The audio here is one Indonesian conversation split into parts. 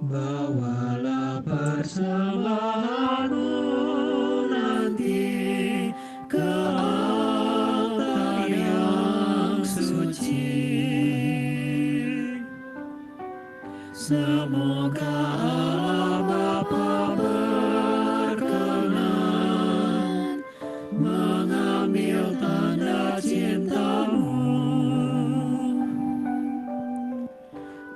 Bawalah persembahanmu nanti ke altar yang suci. Semoga Allah Bapa berkenan mengambil tanda cintamu.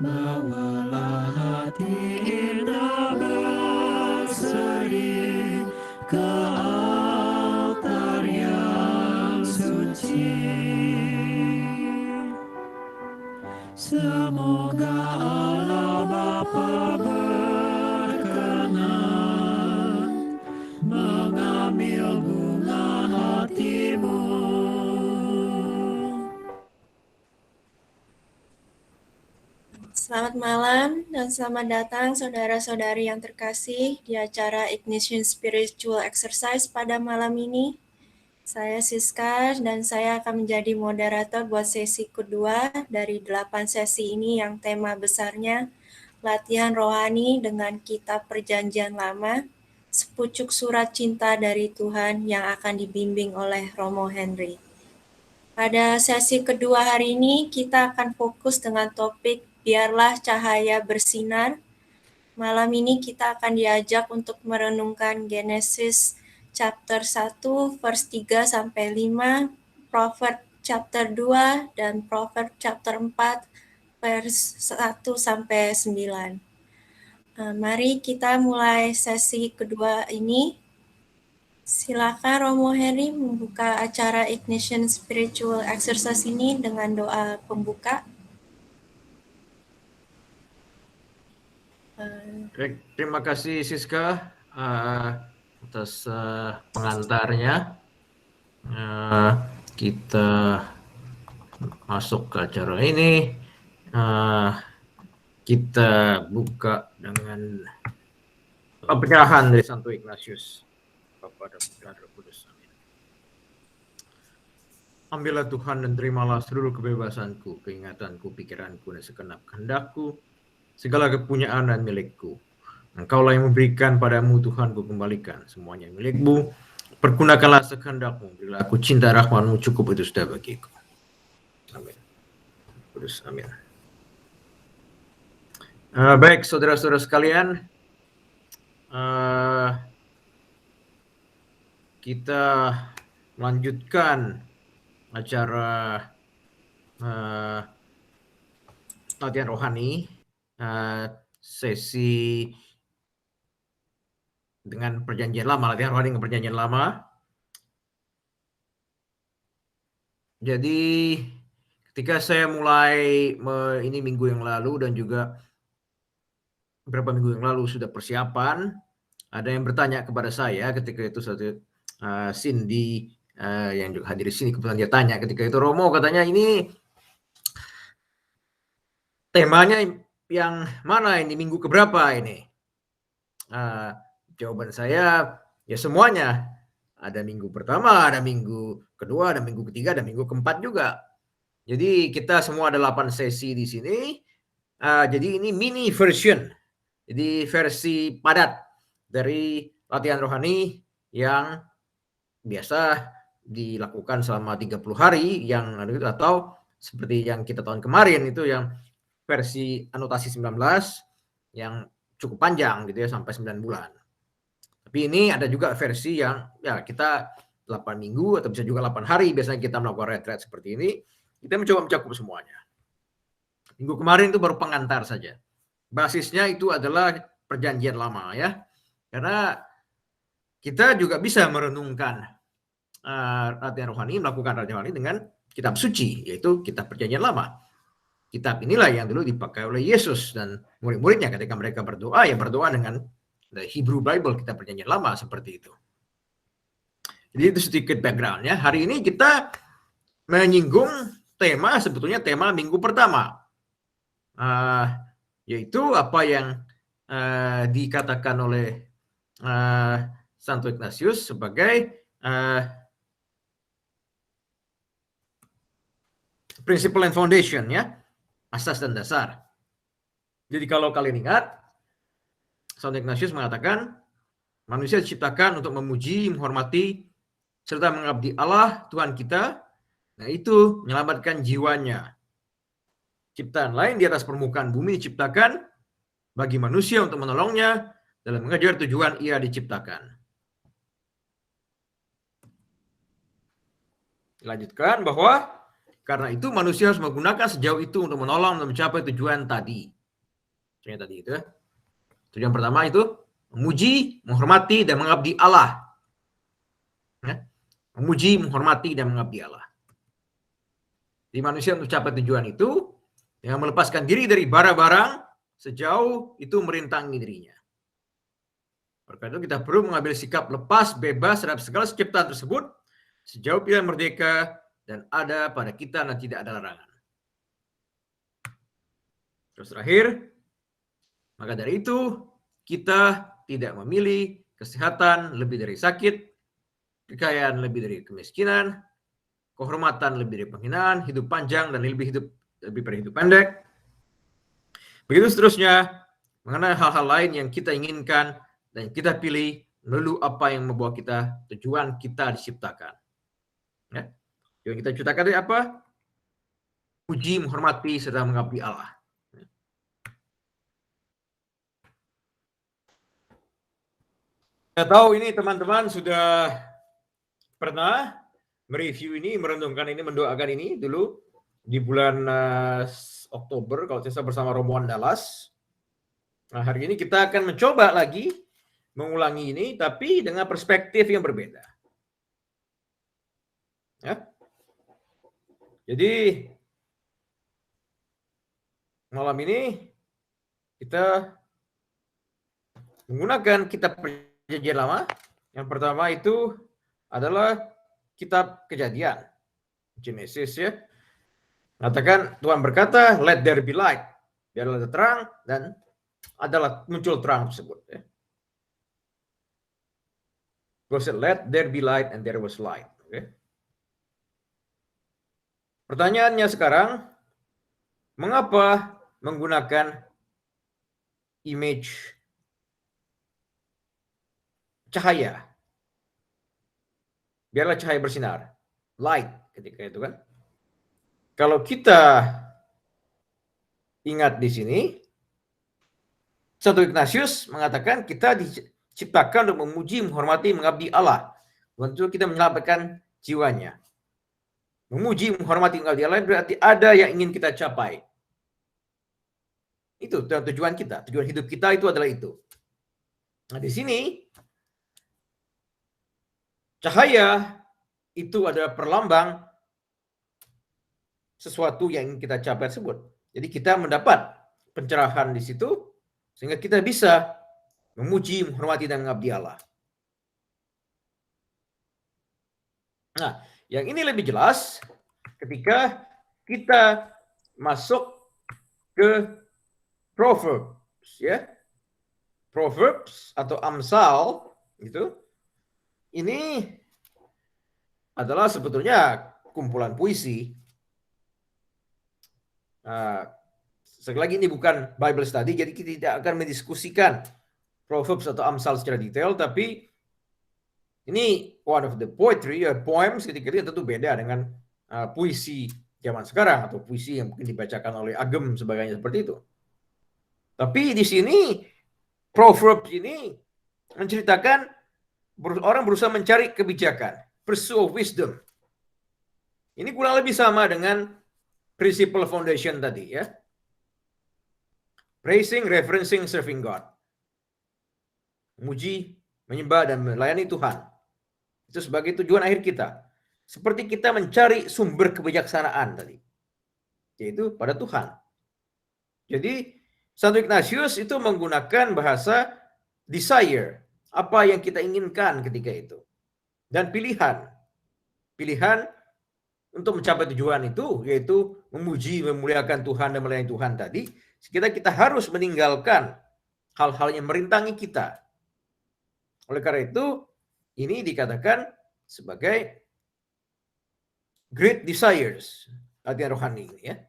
Bawalah hati indah berseri ke altar yang suci. Semoga Allah Bapa berkenan mengambil bunga hatimu. Selamat malam dan selamat datang saudara-saudari yang terkasih di acara Ignition Spiritual Exercise pada malam ini. Saya Siska dan saya akan menjadi moderator buat sesi kedua dari 8 sesi ini yang tema besarnya latihan rohani dengan kitab Perjanjian Lama, sepucuk surat cinta dari Tuhan yang akan dibimbing oleh Romo Henry. Pada sesi kedua hari ini kita akan fokus dengan topik biarlah cahaya bersinar. Malam ini kita akan diajak untuk merenungkan Genesis chapter 1 verse 3 sampai 5, Proverb chapter 2 dan Proverb chapter 4 verse 1 sampai 9. Mari kita mulai sesi kedua ini. Silakan Romo Henry membuka acara Ignition Spiritual Exercise ini dengan doa pembuka. Terima kasih Siska atas pengantarnya. Kita masuk ke acara ini. Kita buka dengan pencerahan dari Santo Ignatius, Bapa dan Putra dan Roh Kudus. Amin. Ambillah Tuhan dan terimalah seluruh kebebasanku, keingatanku, pikiranku, dan segenap kehendakku, segala kepunyaan dan milikku. Engkaulah yang memberikan padamu, Tuhanku kembalikan semuanya milikmu. Pergunakanlah sekehendakmu, bila aku cinta rahmatmu cukup itu sudah bagiku. Amin. Kudus, amin. Baik, saudara-saudara sekalian, kita melanjutkan acara latihan rohani, sesi dengan perjanjian lama, latihan rohani dengan perjanjian lama. Jadi ketika saya mulai ini minggu yang lalu dan juga beberapa minggu yang lalu sudah persiapan, ada yang bertanya kepada saya ketika itu satu Cindy yang juga hadir di sini, kebetulan dia tanya ketika itu, Romo katanya ini temanya yang mana ini, minggu keberapa ini? Jawaban saya ya semuanya, ada minggu pertama, ada minggu kedua, ada minggu ketiga, ada minggu keempat juga. Jadi kita semua ada 8 sesi di sini. Jadi ini mini version, jadi versi padat dari latihan rohani yang biasa dilakukan selama 30 hari yang atau seperti yang kita tahun kemarin itu yang versi anotasi 19 yang cukup panjang gitu ya, sampai 9 bulan. Tapi ini ada juga versi yang ya kita 8 minggu atau bisa juga 8 hari biasanya kita melakukan retreat seperti ini. Kita mencoba mencakup semuanya. Minggu kemarin itu baru pengantar saja. Basisnya itu adalah perjanjian lama ya. Karena kita juga bisa merenungkan latihan rohani, melakukan latihan rohani dengan kitab suci, yaitu kitab perjanjian lama. Kitab inilah yang dulu dipakai oleh Yesus dan murid-muridnya ketika mereka berdoa, ya berdoa dengan the Hebrew Bible, kitab perjanjian lama seperti itu. Jadi itu sedikit background-nya. Hari ini kita menyinggung tema, sebetulnya tema minggu pertama, yaitu apa yang dikatakan oleh Santo Ignatius sebagai principle and foundation ya, asas dan dasar. Jadi kalau kalian ingat, Santo Ignatius mengatakan, manusia diciptakan untuk memuji, menghormati, serta mengabdi Allah, Tuhan kita. Nah, itu menyelamatkan jiwanya. Ciptaan lain di atas permukaan bumi diciptakan bagi manusia untuk menolongnya dalam mengejar tujuan ia diciptakan. Lanjutkan bahwa karena itu manusia harus menggunakan sejauh itu untuk menolong dan mencapai tujuan tadi. Tujuan tadi itu. Tujuan pertama itu memuji, menghormati, dan mengabdi Allah. Ya. Memuji, menghormati, dan mengabdi Allah. Di manusia untuk mencapai tujuan itu, dengan melepaskan diri dari bara-barang sejauh itu merintangi dirinya. Karena itu kita perlu mengambil sikap lepas, bebas terhadap segala ciptaan tersebut, sejauh pilihan merdeka dan ada pada kita dan tidak ada larangan. Terus terakhir, maka dari itu kita tidak memilih kesehatan lebih dari sakit, kekayaan lebih dari kemiskinan, kehormatan lebih dari penghinaan, hidup panjang dan lebih dari hidup pendek. Begitu seterusnya, mengenai hal-hal lain yang kita inginkan dan kita pilih, lalu apa yang membawa kita, tujuan kita diciptakan. Ya. Tujuan kita diciptakan itu apa? Puji, menghormati, serta mengabdi Allah. Saya tahu ini teman-teman sudah pernah mereview ini, merenungkan ini, mendoakan ini dulu di bulan Oktober kalau saya bersama Romuald Dallas. Nah, hari ini kita akan mencoba lagi mengulangi ini tapi dengan perspektif yang berbeda. Ya. Jadi malam ini kita menggunakan kitab Perjanjian Lama. Yang pertama itu adalah kitab Kejadian, Genesis ya. Mengatakan Tuhan berkata, let there be light. Biarlah ada terang dan adalah muncul terang tersebut ya. God said, let there be light and there was light. Okay. Pertanyaannya sekarang, mengapa menggunakan image cahaya? Biarlah cahaya bersinar. Light ketika itu kan. Kalau kita ingat di sini, Santo Ignatius mengatakan kita diciptakan untuk memuji, menghormati, mengabdi Allah. Untuk kita menyelamatkan jiwanya. Memuji, menghormati, mengabdi Allah berarti ada yang ingin kita capai. Itu tujuan kita. Tujuan hidup kita itu adalah itu. Nah di sini, cahaya itu adalah perlambang sesuatu yang ingin kita capai tersebut. Jadi kita mendapat pencerahan di situ sehingga kita bisa memuji, menghormati dan mengabdi Allah. Nah, yang ini lebih jelas ketika kita masuk ke Proverbs ya. Proverbs atau Amsal itu ini adalah sebetulnya kumpulan puisi. Sekali lagi ini bukan Bible study, jadi kita tidak akan mendiskusikan Proverbs atau Amsal secara detail, tapi ini one of the poetry, poems ketika itu tentu beda dengan puisi zaman sekarang atau puisi yang mungkin dibacakan oleh Agem sebagainya seperti itu. Tapi di sini Proverbs ini menceritakan orang berusaha mencari kebijakan, pursue wisdom. Ini kurang lebih sama dengan principle foundation tadi ya. Praising, reverencing, serving God. Memuji, menyembah dan melayani Tuhan. Itu sebagai tujuan akhir kita. Seperti kita mencari sumber kebijaksanaan tadi. Yaitu pada Tuhan. Jadi Santo Ignatius itu menggunakan bahasa desire. Apa yang kita inginkan ketika itu. Dan pilihan. Pilihan untuk mencapai tujuan itu, yaitu memuji, memuliakan Tuhan dan melayani Tuhan tadi, kita harus meninggalkan hal-hal yang merintangi kita. Oleh karena itu, ini dikatakan sebagai great desires, latihan rohani. Ya.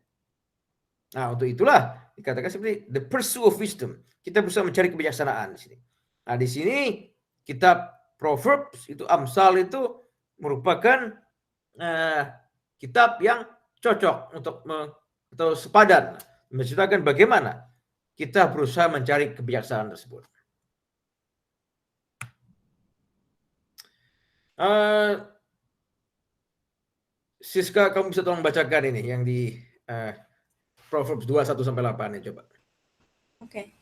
Nah, untuk itulah dikatakan seperti the pursuit of wisdom. Kita berusaha mencari kebijaksanaan di sini. Nah, di sini kitab Proverbs itu Amsal itu merupakan kitab yang cocok untuk atau sepadan menceritakan bagaimana kita berusaha mencari kebijaksanaan tersebut. Siska, kamu bisa tolong bacakan ini yang di Proverbs 2:1-8 nih, coba. Oke.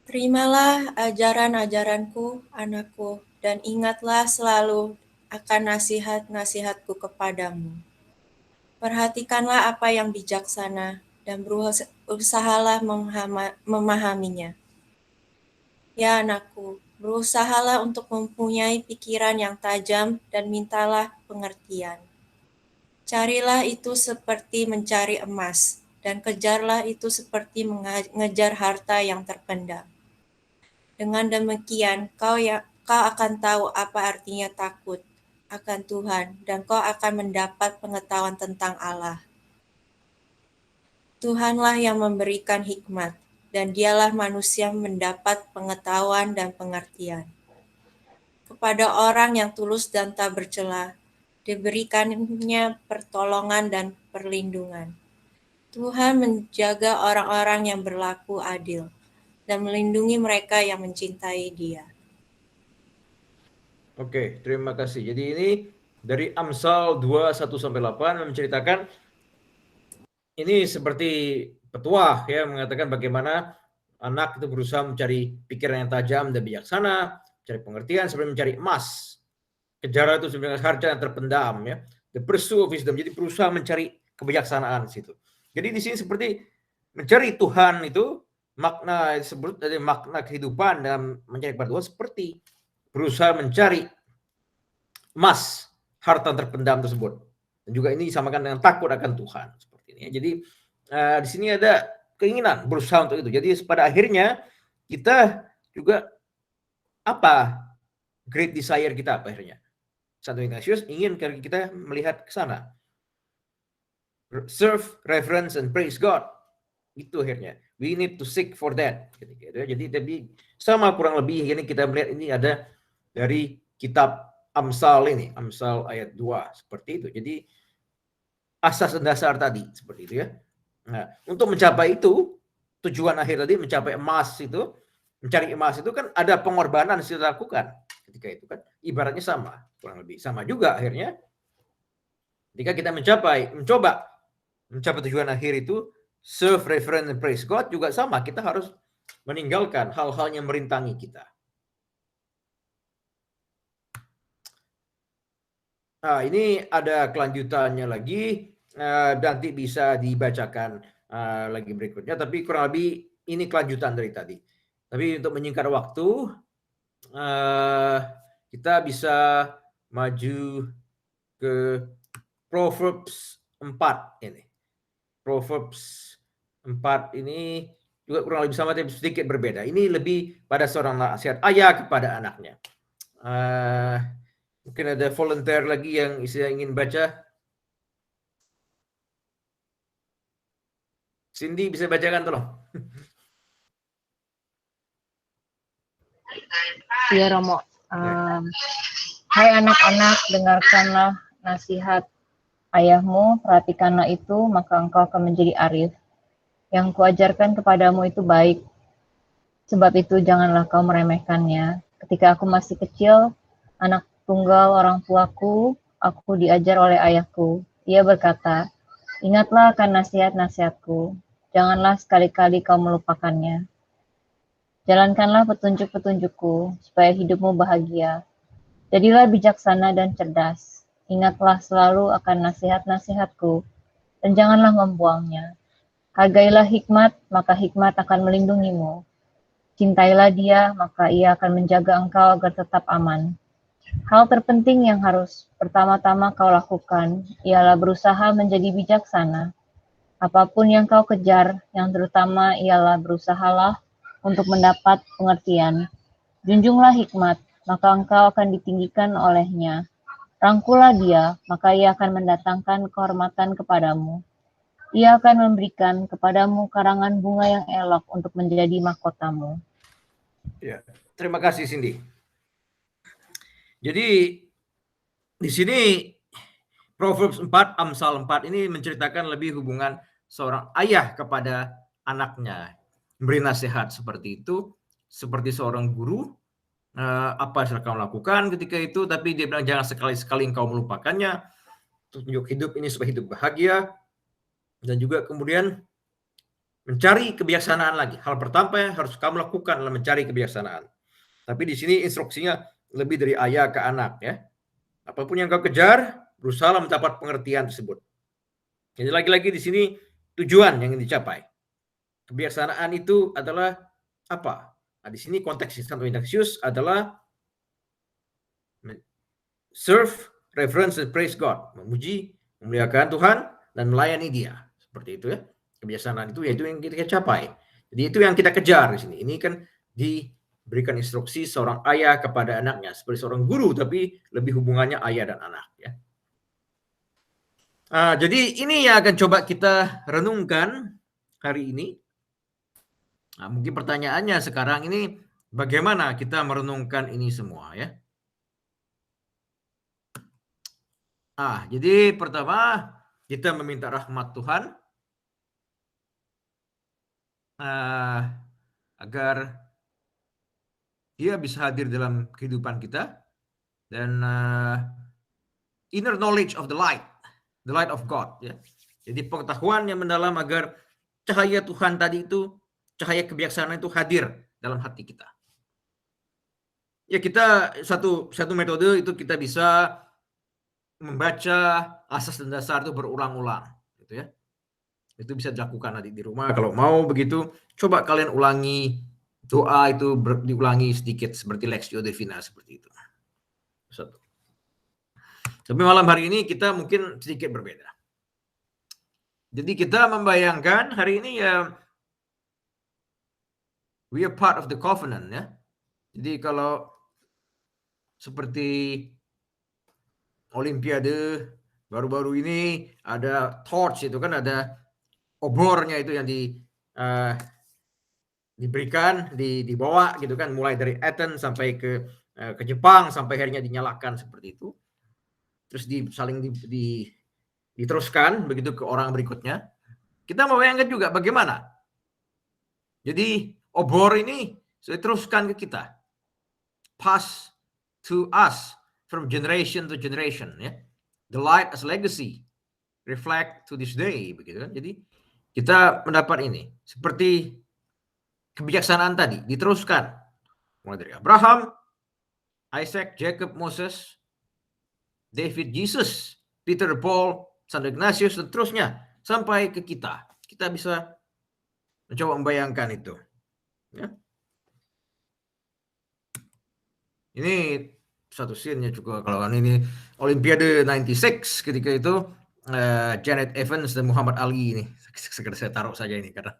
Terimalah ajaran-ajaranku, anakku, dan ingatlah selalu akan nasihat-nasihatku kepadamu. Perhatikanlah apa yang bijaksana dan berusahalah memahaminya. Ya anakku, berusahalah untuk mempunyai pikiran yang tajam dan mintalah pengertian. Carilah itu seperti mencari emas, dan kejarlah itu seperti mengejar harta yang terpendam. Dengan demikian, kau akan tahu apa artinya takut akan Tuhan, dan kau akan mendapat pengetahuan tentang Allah. Tuhanlah yang memberikan hikmat, dan dialah manusia mendapat pengetahuan dan pengertian. Kepada orang yang tulus dan tak bercela, diberikannya pertolongan dan perlindungan. Tuhan menjaga orang-orang yang berlaku adil dan melindungi mereka yang mencintai Dia. Oke, terima kasih. Jadi ini dari Amsal 2:1-8 menceritakan ini seperti petuah ya, mengatakan bagaimana anak itu berusaha mencari pikiran yang tajam dan bijaksana, mencari pengertian seperti mencari emas. Kejar itu sebenarnya harta yang terpendam ya. The pursuit of wisdom. Jadi berusaha mencari kebijaksanaan di situ. Jadi di sini seperti mencari Tuhan itu makna disebut dari makna kehidupan dalam mencari kepada Tuhan seperti berusaha mencari emas, harta terpendam tersebut. Dan juga ini disamakan dengan takut akan Tuhan seperti ini. Jadi di sini ada keinginan berusaha untuk itu. Jadi pada akhirnya kita juga apa great desire kita apa akhirnya? Santo Ignatius ingin kita melihat ke sana. Serve, reverence, and praise God. Itu akhirnya. We need to seek for that. Jadi tapi sama kurang lebih ini kita melihat ini ada dari kitab Amsal ini. Amsal ayat 2. Seperti itu. Jadi asas dasar tadi. Seperti itu ya. Nah, untuk mencapai itu, tujuan akhir tadi mencapai emas itu, mencari emas itu kan ada pengorbanan yang harus dilakukan. Ketika itu kan ibaratnya sama, kurang lebih sama juga akhirnya. Ketika kita mencoba mencapai tujuan akhir itu, serve, reverence, and praise God juga sama. Kita harus meninggalkan hal-hal yang merintangi kita. Nah, ini ada kelanjutannya lagi. Nanti bisa dibacakan lagi berikutnya. Tapi kurang lebih ini kelanjutan dari tadi. Tapi untuk menyingkat waktu, kita bisa maju ke Proverbs 4 ini. Proverbs 4 ini juga kurang lebih sama tapi sedikit berbeda. Ini lebih pada seorang nasihat ayah kepada anaknya. Mungkin ada volunteer lagi yang ingin baca. Cindy bisa bacakan tolong. Iya Romo. Hai anak-anak, dengarkanlah nasihat ayahmu, perhatikanlah itu, maka engkau akan menjadi arif. Yang kuajarkan kepadamu itu baik, sebab itu janganlah kau meremehkannya. Ketika aku masih kecil, anak tunggal orang tuaku, aku diajar oleh ayahku. Ia berkata, ingatlah akan nasihat-nasihatku, janganlah sekali-kali kau melupakannya. Jalankanlah petunjuk-petunjukku, supaya hidupmu bahagia. Jadilah bijaksana dan cerdas. Ingatlah selalu akan nasihat-nasihatku, dan janganlah membuangnya. Hargailah hikmat, maka hikmat akan melindungimu. Cintailah dia, maka ia akan menjaga engkau agar tetap aman. Hal terpenting yang harus pertama-tama kau lakukan, ialah berusaha menjadi bijaksana. Apapun yang kau kejar, yang terutama ialah berusahalah untuk mendapat pengertian. Junjunglah hikmat, maka engkau akan ditinggikan olehnya. Rangkullah dia, maka ia akan mendatangkan kehormatan kepadamu. Ia akan memberikan kepadamu karangan bunga yang elok untuk menjadi mahkotamu. Ya, terima kasih Cindy. Jadi di sini Proverbs 4, Amsal 4 ini menceritakan lebih hubungan seorang ayah kepada anaknya. Memberi nasihat seperti itu, seperti seorang guru, apa yang kau lakukan ketika itu, tapi dia bilang jangan sekali-sekali engkau melupakannya, tunjuk hidup ini supaya hidup bahagia, dan juga kemudian mencari kebijaksanaan lagi. Hal pertama yang harus kamu lakukan adalah mencari kebijaksanaan. Tapi di sini instruksinya lebih dari ayah ke anak ya. Apapun yang kau kejar, berusaha mendapat pengertian tersebut. Jadi lagi-lagi di sini tujuan yang ingin dicapai. Kebijaksanaan itu adalah apa? Nah, di sini konteks Santo Ignatius adalah serve, reverence, and praise God. Memuji, memuliakan Tuhan, dan melayani Dia. Seperti itu ya. Kebijaksanaan itu yaitu yang kita capai. Jadi itu yang kita kejar di sini. Ini kan diberikan instruksi seorang ayah kepada anaknya. Seperti seorang guru, tapi lebih hubungannya ayah dan anak ya. Jadi ini yang akan coba kita renungkan hari ini. Nah, mungkin pertanyaannya sekarang ini bagaimana kita merenungkan ini semua ya. Jadi pertama kita meminta rahmat Tuhan agar Dia bisa hadir dalam kehidupan kita dan inner knowledge of the light of God ya. Jadi pengetahuan yang mendalam agar cahaya Tuhan tadi itu, cahaya kebijaksanaan itu hadir dalam hati kita. Ya kita satu metode itu kita bisa membaca asas dan dasar itu berulang-ulang gitu ya. Itu bisa dilakukan nanti di rumah kalau mau begitu. Coba kalian ulangi doa itu diulangi sedikit seperti Lectio Divina seperti itu. Satu. Tapi malam hari ini kita mungkin sedikit berbeda. Jadi kita membayangkan hari ini ya we are part of the covenant ya. Jadi kalau seperti Olimpiade baru-baru ini ada torch itu kan ada obornya itu yang diberikan dibawa gitu kan mulai dari Athens sampai ke Jepang sampai akhirnya dinyalakan seperti itu. Terus diteruskan begitu ke orang berikutnya. Kita membayangkan juga bagaimana. Jadi obor ini sudah diteruskan ke kita. Pass to us from generation to generation ya. The light as legacy reflect to this day begitu kan. Jadi kita mendapat ini seperti kebijaksanaan tadi diteruskan mulai dari Abraham, Isaac, Jacob, Moses, David, Jesus, Peter, Paul, Santo Ignatius dan terusnya sampai ke kita. Kita bisa mencoba membayangkan itu ya. Ini satu scene-nya juga kalau ini Olimpiade 96 ketika itu Janet Evans dan Muhammad Ali ini sekedar saya taruh saja ini karena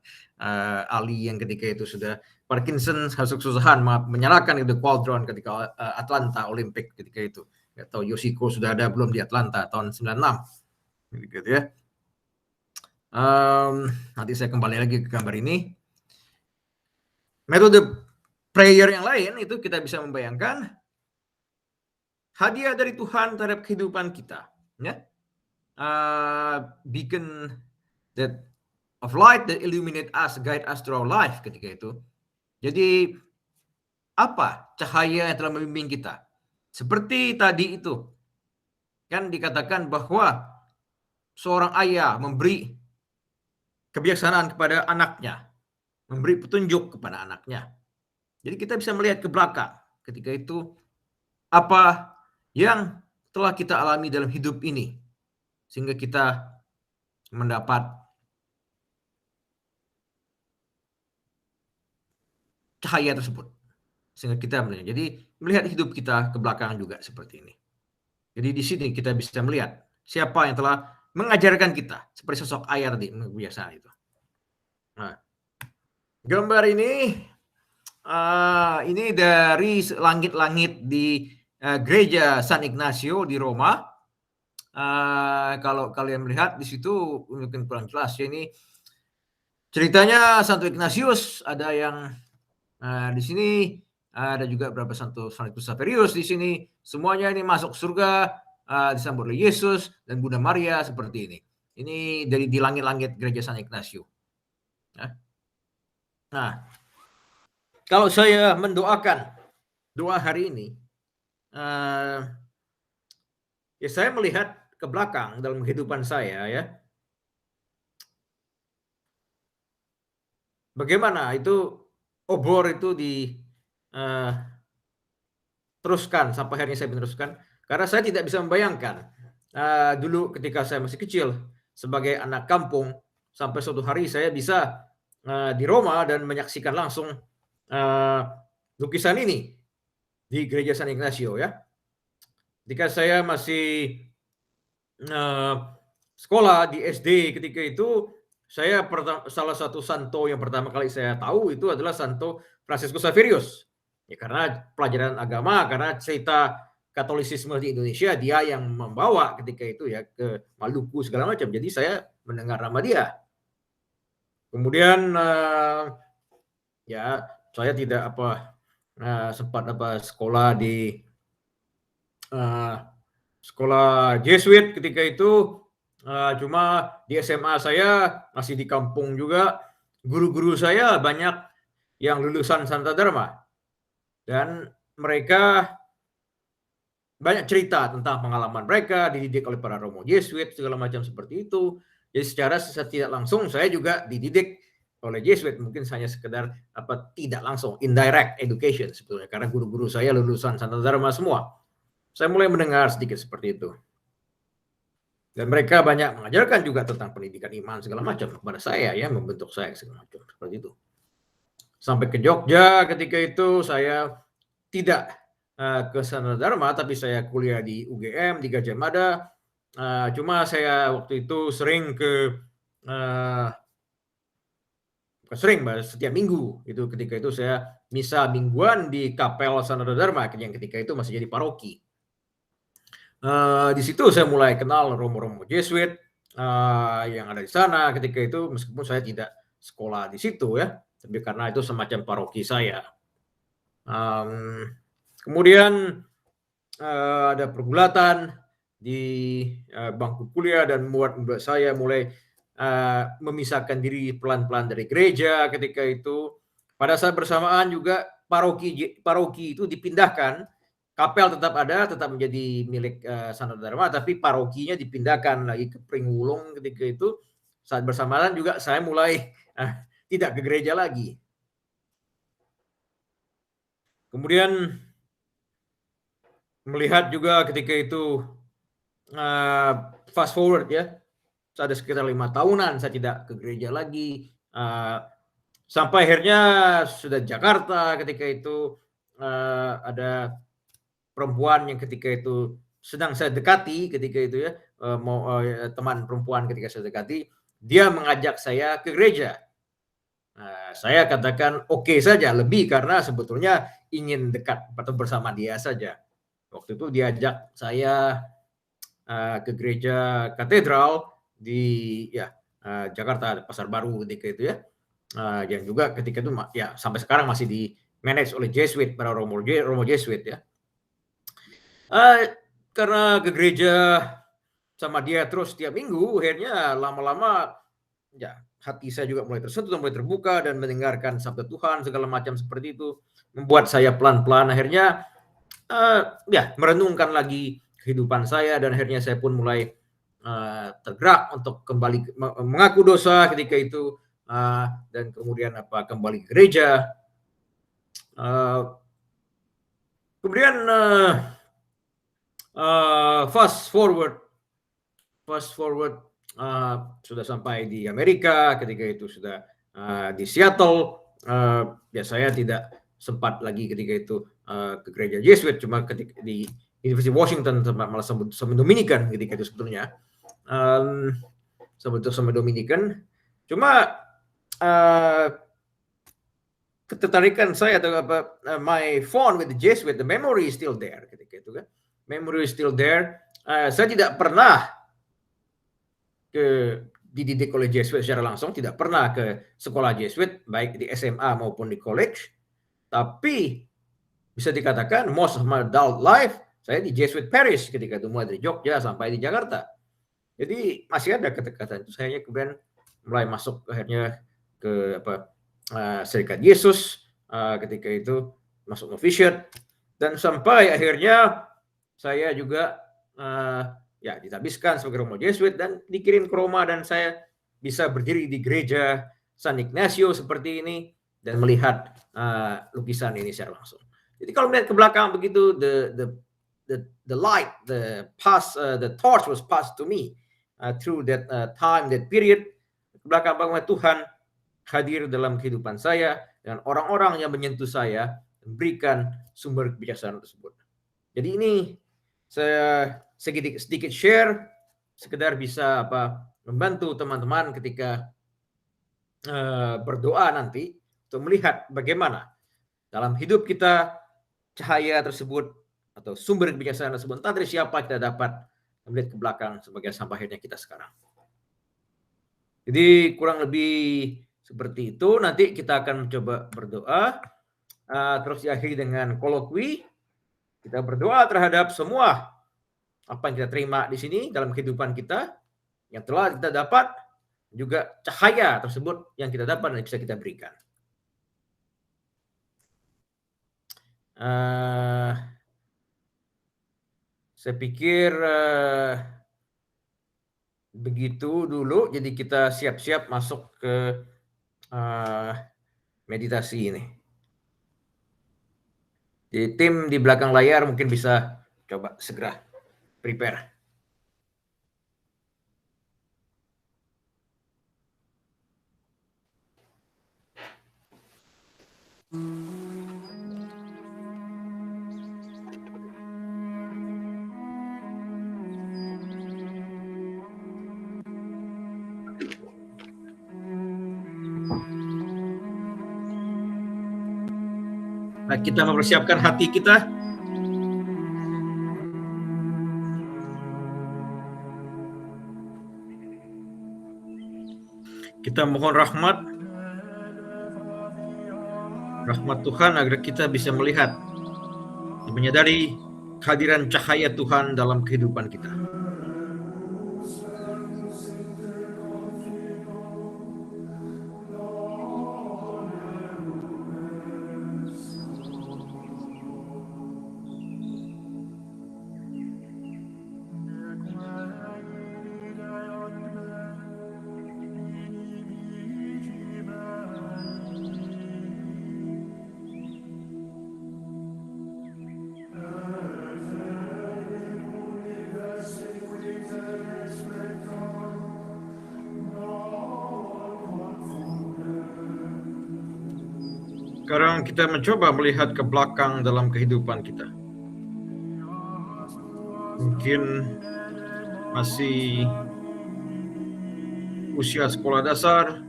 Ali yang ketika itu sudah Parkinson harus kesusahan menyalakan itu quadron ketika Atlanta Olympic ketika itu. Nggak tahu Yoshiko sudah ada belum di Atlanta tahun 96 gitu ya. Nanti saya kembali lagi ke gambar ini. Metode prayer yang lain itu kita bisa membayangkan hadiah dari Tuhan terhadap kehidupan kita ya. Beacon that of light that illuminate us, guide us through our life ketika itu. Jadi apa cahaya yang telah membimbing kita? Seperti tadi itu kan dikatakan bahwa seorang ayah memberi kebijaksanaan kepada anaknya, memberi petunjuk kepada anaknya. Jadi kita bisa melihat ke belakang ketika itu apa yang telah kita alami dalam hidup ini sehingga kita mendapat cahaya tersebut sehingga kita melihat. Jadi melihat hidup kita ke belakang juga seperti ini. Jadi di sini kita bisa melihat siapa yang telah mengajarkan kita seperti sosok ayah tadi kebiasaan itu. Nah, gambar ini dari langit-langit di gereja San Ignacio di Roma. kalau kalian melihat di situ mungkin kurang jelas ya, ini ceritanya Santo Ignatius ada yang di sini, ada juga beberapa Santo Xaverius di sini. Semuanya ini masuk surga, disambut oleh Yesus dan Bunda Maria seperti ini. Ini dari di langit-langit gereja San Ignatius. Nah, kalau saya mendoakan doa hari ini, ya saya melihat ke belakang dalam kehidupan saya ya. Bagaimana itu obor itu teruskan sampai akhirnya saya meneruskan, karena saya tidak bisa membayangkan dulu ketika saya masih kecil sebagai anak kampung, sampai suatu hari saya bisa di Roma dan menyaksikan langsung lukisan ini di gereja San Ignacio ya. Ketika saya masih sekolah di SD ketika itu, saya salah satu santo yang pertama kali saya tahu itu adalah Santo Fransiskus Xaverius. Ya, karena pelajaran agama, karena cerita Katolisisme di Indonesia dia yang membawa ketika itu ya ke Maluku segala macam. Jadi saya mendengar nama dia. Kemudian ya saya tidak sempat sekolah di sekolah Jesuit ketika itu. Cuma di SMA saya masih di kampung juga, guru-guru saya banyak yang lulusan Santa Dharma dan mereka banyak cerita tentang pengalaman mereka, dididik oleh para Romo Jesuit segala macam seperti itu. Jadi secara tidak langsung saya juga dididik oleh Jesuit, mungkin hanya sekedar tidak langsung, indirect education sebetulnya, karena guru-guru saya lulusan Santa Dharma semua. Saya mulai mendengar sedikit seperti itu. Dan mereka banyak mengajarkan juga tentang pendidikan iman segala macam kepada saya ya, membentuk saya segala macam seperti itu. Sampai ke Jogja ketika itu saya tidak ke Santa Dharma, tapi saya kuliah di UGM di Gajah Mada. Cuma saya waktu itu sering setiap minggu itu, ketika itu saya misa mingguan di Kapel Santa Dharma yang ketika itu masih jadi paroki. Di situ saya mulai kenal Romo-Romo Jesuit yang ada di sana ketika itu, meskipun saya tidak sekolah di situ ya, tapi karena itu semacam paroki saya. Kemudian ada pergulatan di bangku kuliah dan membuat saya mulai memisahkan diri pelan-pelan dari gereja ketika itu. Pada saat bersamaan juga paroki itu dipindahkan. Kapel tetap ada, tetap menjadi milik Santa Dharma, tapi parokinya dipindahkan lagi ke Pringwulung ketika itu. Saat bersamaan juga saya mulai tidak ke gereja lagi. Kemudian melihat juga ketika itu fast forward ya, ada sekitar 5 tahunan saya tidak ke gereja lagi. Sampai akhirnya sudah Jakarta ketika itu ada perempuan yang ketika itu sedang saya dekati ketika itu ya, teman perempuan ketika saya dekati, dia mengajak saya ke gereja. Saya katakan oke saja, lebih karena sebetulnya ingin dekat atau bersama dia saja. Waktu itu diajak saya ke gereja katedral di Jakarta, Pasar Baru ketika itu ya, yang juga ketika itu ya sampai sekarang masih di manage oleh Jesuit, para Romo Jesuit ya. Karena ke gereja sama dia terus setiap minggu, akhirnya lama-lama ya hati saya juga mulai tersentuh, mulai terbuka dan mendengarkan sabda Tuhan segala macam seperti itu, membuat saya pelan-pelan akhirnya merenungkan lagi kehidupan saya, dan akhirnya saya pun mulai tergerak untuk kembali mengaku dosa ketika itu, dan kemudian kembali ke gereja. Kemudian fast forward sudah sampai di Amerika, ketika itu sudah di Seattle. Ya saya tidak sempat lagi ketika itu ke gereja Jesuit, cuma ketika di University Washington malah sama Dominikan ketika itu sebetulnya. Sama Dominikan. Cuma ketertarikan saya atau my fond with the Jesuit, the memory is still there ketika itu kan. Memory is still there. Saya tidak pernah dididik oleh Jesuit secara langsung, tidak pernah ke sekolah Jesuit, baik di SMA maupun di college. Tapi bisa dikatakan most of my adult life saya di Jesuit Parish ketika itu, mulai dari Jogja sampai di Jakarta. Jadi masih ada kedekatan itu. Saya kemudian mulai masuk akhirnya ke Serikat Yesus ketika itu, masuk novitiate, dan sampai akhirnya saya juga ditabiskan sebagai Romo Jesuit dan dikirim ke Roma, dan saya bisa berdiri di gereja San Ignacio seperti ini dan melihat lukisan ini secara langsung. Jadi kalau melihat ke belakang begitu, the light, the torch was passed to me through that time, that period. Ke belakang bagaimana Tuhan hadir dalam kehidupan saya dan orang-orang yang menyentuh saya, memberikan sumber kebijaksanaan tersebut. Jadi ini saya sedikit share, sekedar bisa membantu teman-teman ketika berdoa nanti untuk melihat bagaimana dalam hidup kita cahaya tersebut atau sumber kebijaksanaan tersebut entah dari siapa kita dapat melihat ke belakang sebagai sampai akhirnya kita sekarang. Jadi kurang lebih seperti itu. Nanti kita akan mencoba berdoa, terus diakhiri dengan kolokwi. Kita berdoa terhadap semua apa yang kita terima di sini dalam kehidupan kita, yang telah kita dapat, juga cahaya tersebut yang kita dapat dan bisa kita berikan. Saya pikir begitu dulu. Jadi kita siap-siap masuk ke meditasi ini. Jadi tim di belakang layar mungkin bisa coba segera prepare. Nah, kita mempersiapkan hati kita. Kita mohon rahmat Tuhan agar kita bisa melihat dan menyadari kehadiran cahaya Tuhan dalam kehidupan kita. Sekarang kita mencoba melihat ke belakang dalam kehidupan kita. Mungkin masih usia sekolah dasar,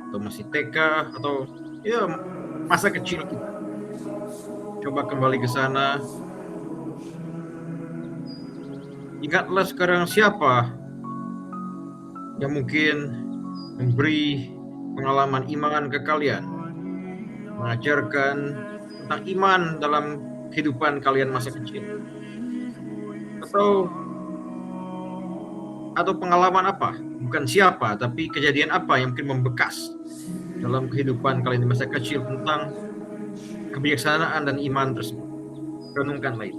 atau masih TK, atau masa kecil kita. Coba kembali ke sana. Ingatlah sekarang siapa yang mungkin memberi pengalaman iman ke kalian, mengajarkan tentang iman dalam kehidupan kalian masa kecil, atau pengalaman apa, bukan siapa, tapi kejadian apa yang mungkin membekas dalam kehidupan kalian di masa kecil tentang kebijaksanaan dan iman tersebut. Renungkanlah itu.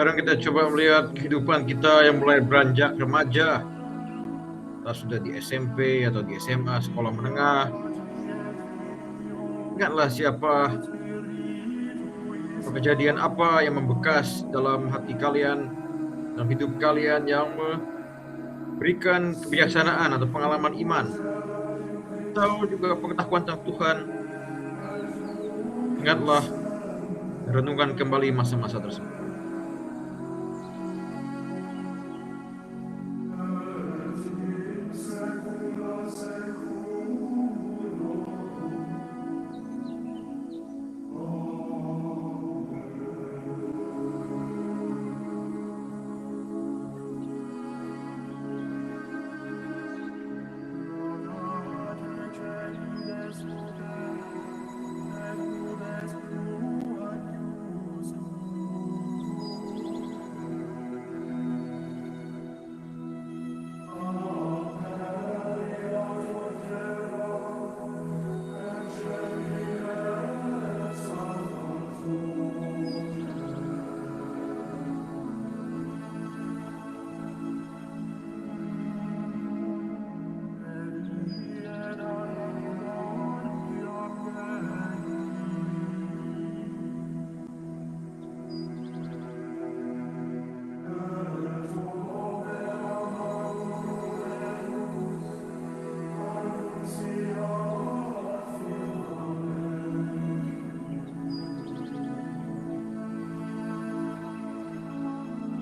Sekarang kita coba melihat kehidupan kita yang mulai beranjak remaja. Kita sudah di SMP atau di SMA, sekolah menengah. Ingatlah siapa kejadian apa yang membekas dalam hati kalian, dalam hidup kalian, yang memberikan kebijaksanaan atau pengalaman iman, atau juga pengetahuan tentang Tuhan. Ingatlah, renungkan kembali masa-masa tersebut.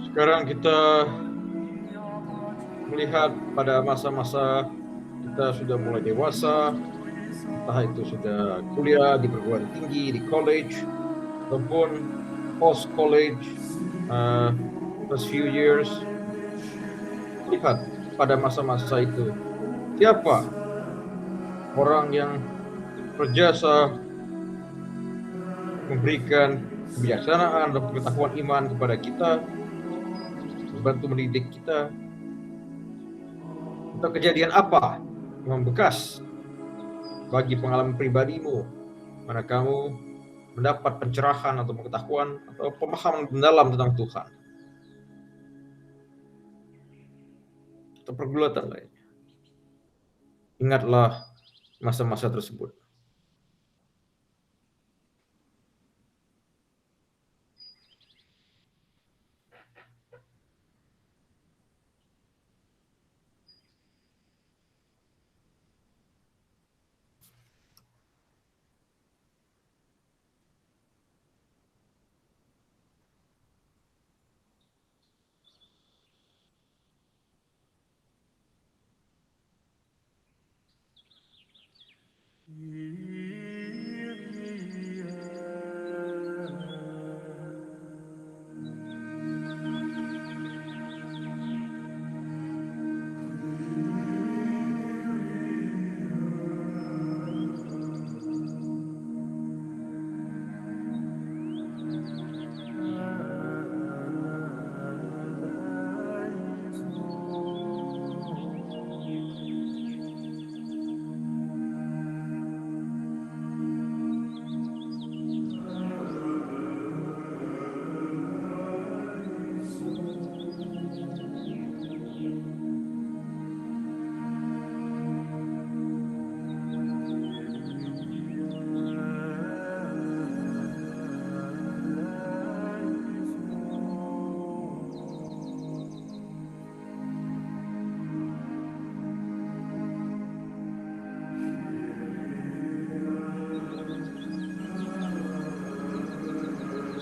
Sekarang kita melihat pada masa-masa kita sudah mulai dewasa, entah itu sudah kuliah di perguruan tinggi, di college, ataupun post college, first few years. Lihat pada masa-masa itu, siapa orang yang berjasa memberikan kebijaksanaan dan pengetahuan iman kepada kita, membantu mendidik kita, atau kejadian apa yang membekas bagi pengalaman pribadimu, mana kamu mendapat pencerahan atau pengetahuan atau pemahaman mendalam tentang Tuhan, atau pergulatan lainnya. Ingatlah masa-masa tersebut.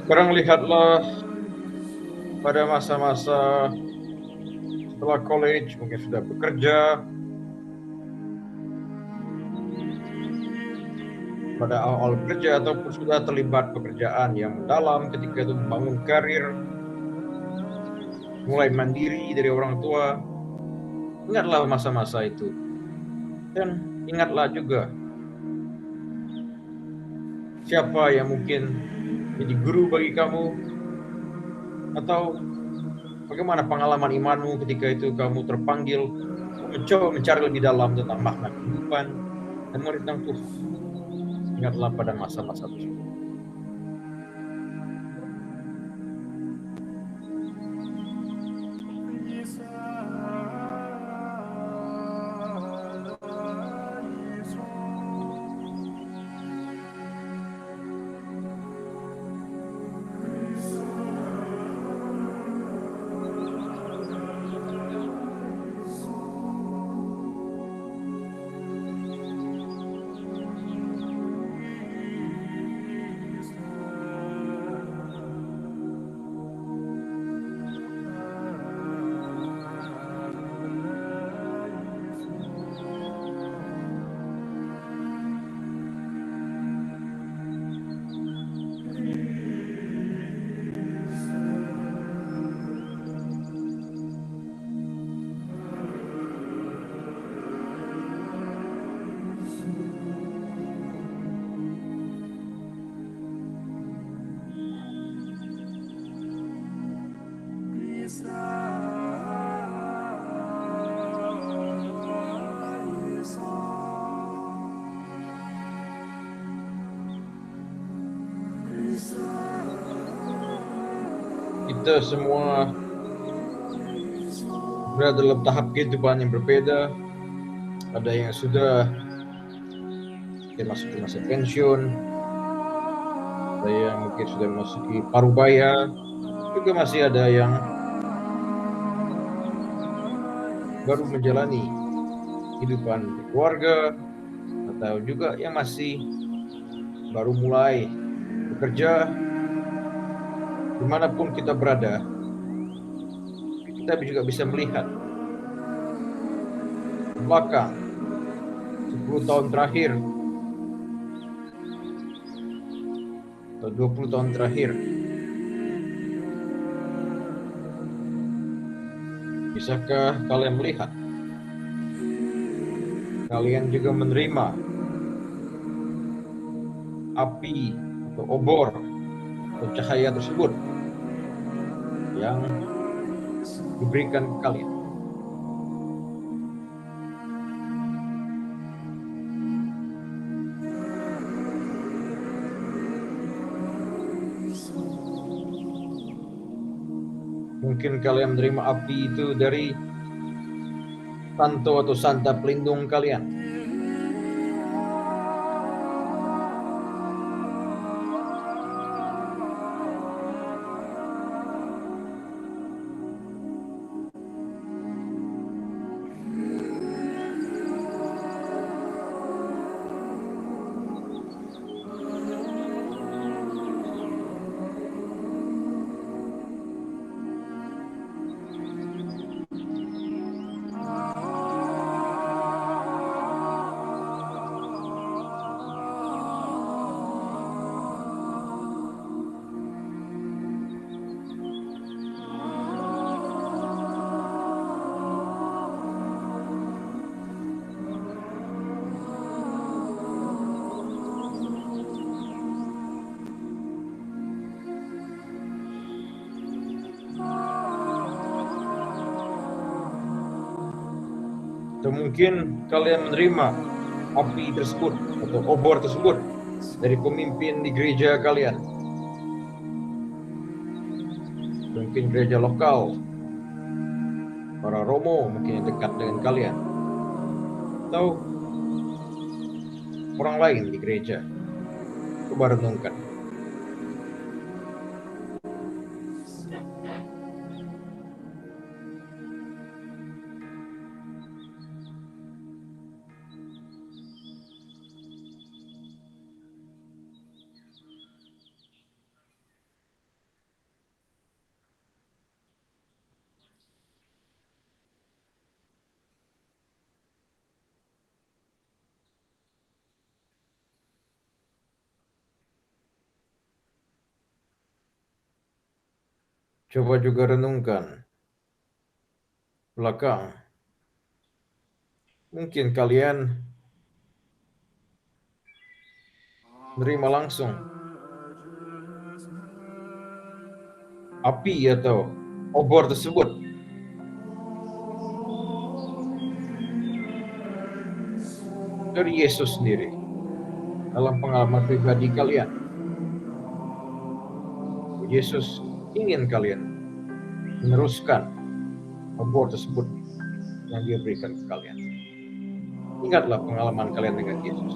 Sekarang lihatlah pada masa-masa setelah college, mungkin sudah bekerja, pada awal bekerja ataupun sudah terlibat pekerjaan yang mendalam ketika itu membangun karir, mulai mandiri dari orang tua. Ingatlah masa-masa itu. Dan ingatlah juga siapa yang mungkin jadi guru bagi kamu, atau bagaimana pengalaman imanmu ketika itu kamu terpanggil mencoba mencari lebih dalam tentang makna kehidupan dan mengenai tentang Tuhan. Ingatlah pada masa-masa tersebut. Kita semua berada dalam tahap kehidupan yang berbeda. Ada yang sudah memasuki masa pensiun, ada yang mungkin sudah memasuki parubaya, juga masih ada yang baru menjalani kehidupan berkeluarga, atau juga yang masih baru mulai bekerja. Dimanapun kita berada, kita juga bisa melihat ke belakang 10 tahun terakhir atau 20 tahun terakhir. Bisakah kalian melihat? Kalian juga menerima api atau obor atau cahaya tersebut yang diberikan ke kalian. Mungkin kalian menerima api itu dari santo atau santa pelindung kalian. Atau mungkin kalian menerima api tersebut atau obor tersebut dari pemimpin di gereja kalian. Mungkin gereja lokal, para romo mungkin yang dekat dengan kalian, atau orang lain di gereja. Coba renungkan. Coba juga renungkan belakang. Mungkin kalian menerima langsung api atau obor tersebut dari Yesus sendiri dalam pengalaman pribadi kalian. Yesus ingin kalian meneruskan obor tersebut yang Dia berikan ke kalian. Ingatlah pengalaman kalian dengan Yesus.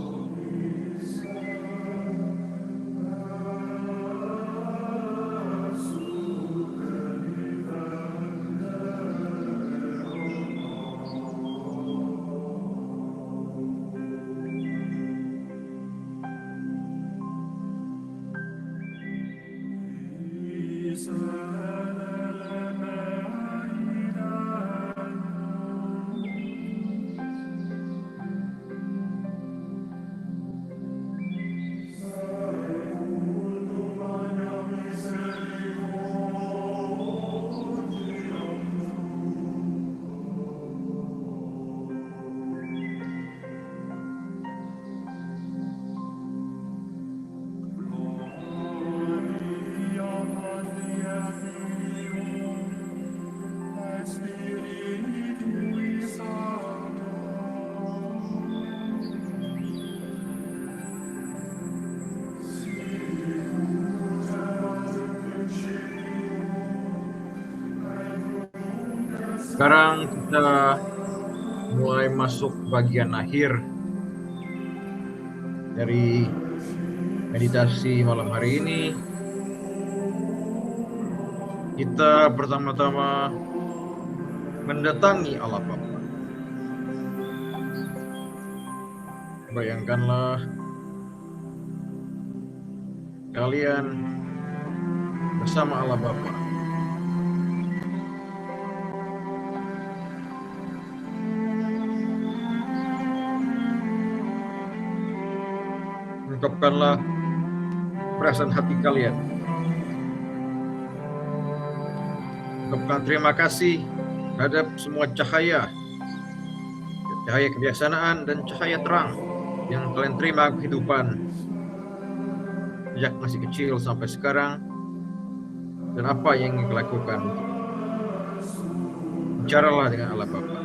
Sekarang kita mulai masuk bagian akhir dari meditasi malam hari ini. Kita pertama-tama mendatangi Allah Bapa. Bayangkanlah kalian bersama Allah Bapa. Ungkapkanlah perasaan hati kalian. Ungkapkan terima kasih terhadap semua cahaya kebijaksanaan dan cahaya terang yang kalian terima kehidupan sejak masih kecil sampai sekarang, dan apa yang ingin kalian lakukan. Bicaralah dengan Allah Bapa.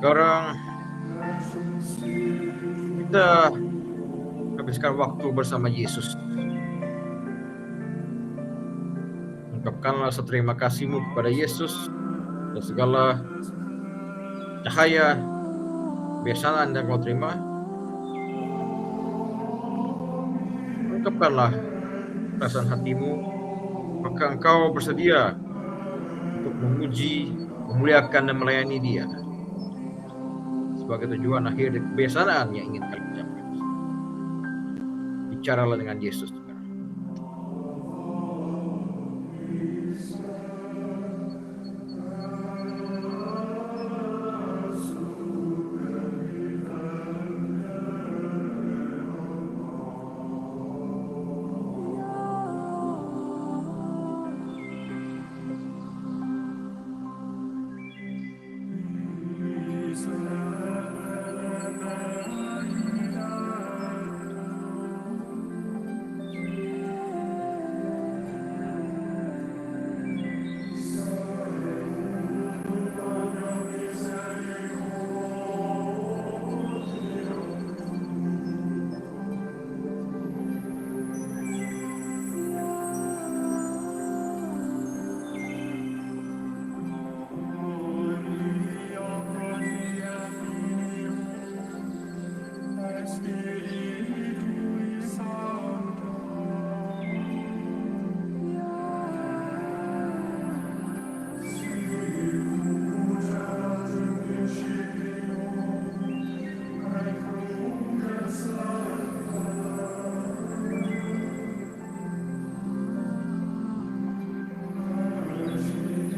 Sekarang kita habiskan waktu bersama Yesus. Ungkapkanlah terima kasihmu kepada Yesus dan segala cahaya kebiasaan yang kau terima. Ungkapkanlah perasaan hatimu, maka engkau bersedia untuk memuji, memuliakan dan melayani Dia sebagai tujuan akhir dari kebiasaan yang ingin kalian capai. Bicaralah dengan Yesus sekarang.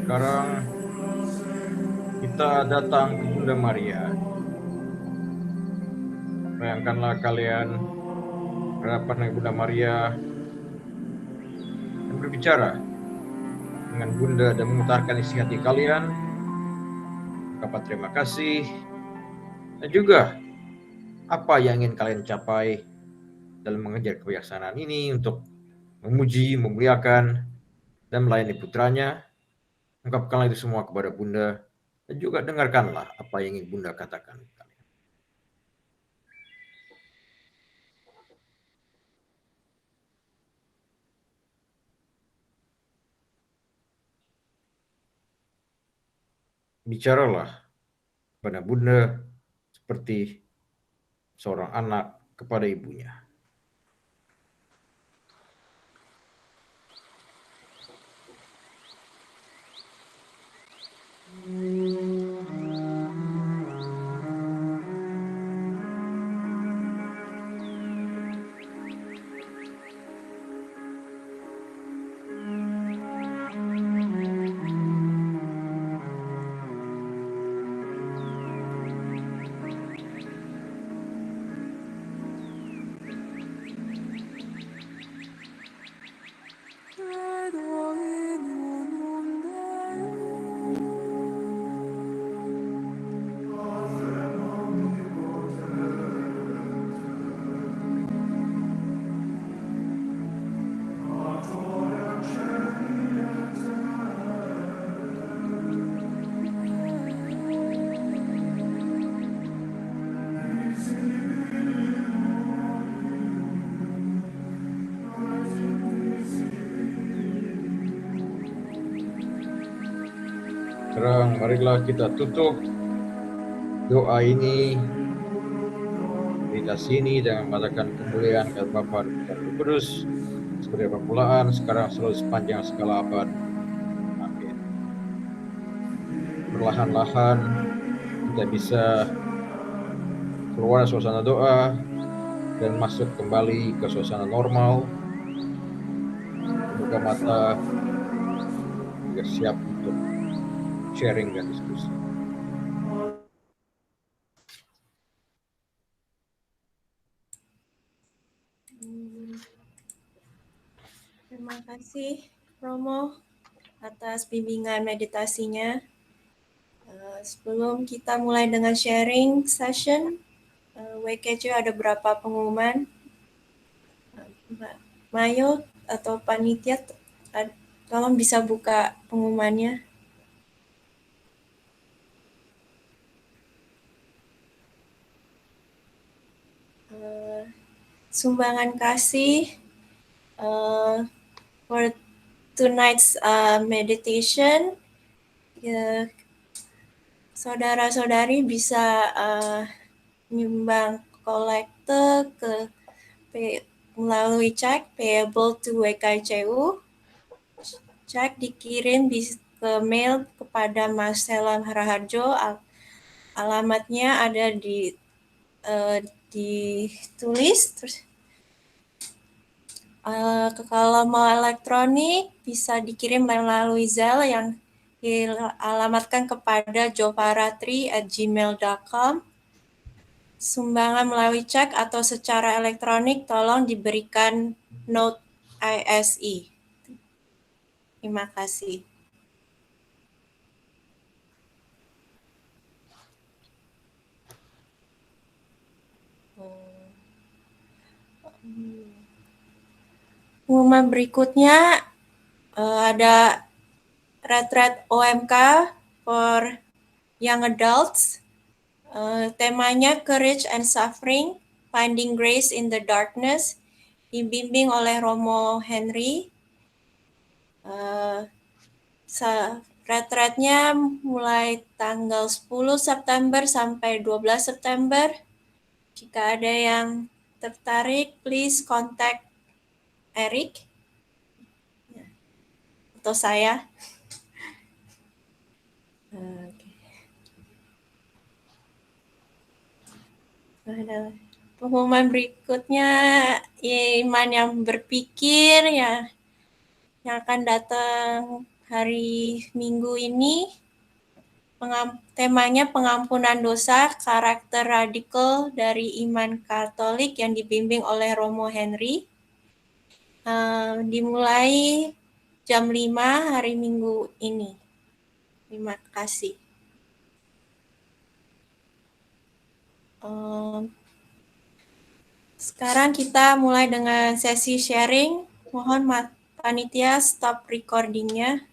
Sekarang kita datang ke Bunda Maria. Bayangkanlah kalian berhadapan Bunda Maria dan berbicara dengan Bunda dan mengutarakan isi hati kalian, ungkapan terima kasih, dan juga apa yang ingin kalian capai dalam mengejar kebijaksanaan ini untuk memuji, memuliakan, dan melayani putranya. Ungkapkanlah itu semua kepada Bunda dan juga dengarkanlah apa yang ingin Bunda katakan. Bicaralah kepada Bunda seperti seorang anak kepada ibunya. Sekarang marilah kita tutup doa ini, meditasi ini dengan mengatakan kemuliaan kepada Bapa dan Roh Kudus seperti permulaan, sekarang selalu sepanjang segala abad. Amin. Perlahan-lahan kita bisa keluar suasana doa dan masuk kembali ke suasana normal. Buka mata, juga siap untuk sharing dan diskusi. Terima kasih Romo atas bimbingan meditasinya. Sebelum kita mulai dengan sharing session, WKC ada beberapa pengumuman. Mbak Mayo atau panitia, tolong bisa buka pengumumannya. Sumbangan kasih for tonight's meditation, saudara-saudari bisa menyumbang kolekte melalui cek payable to WKCU. Cek dikirim ke mail kepada Marcella Raharjo. Alamatnya ada ditulis. Terus kalau mau elektronik bisa dikirim melalui Zelle yang dialamatkan kepada jovaratri@gmail.com. Sumbangan melalui cek atau secara elektronik tolong diberikan note ISI. Terima kasih. Pengumuman berikutnya ada retreat OMK for young adults. Temanya Courage and Suffering, Finding Grace in the Darkness, dibimbing oleh Romo Henry. Retreatnya mulai tanggal 10 September sampai 12 September. Jika ada yang tertarik, please contact Eric atau saya. Pengumuman berikutnya, iman yang berpikir ya, yang akan datang hari Minggu ini. Temanya pengampunan dosa, karakter radikal dari iman Katolik yang dibimbing oleh Romo Henry. Dimulai jam 5 hari Minggu ini. Terima kasih. Sekarang kita mulai dengan sesi sharing. Mohon panitia stop recordingnya.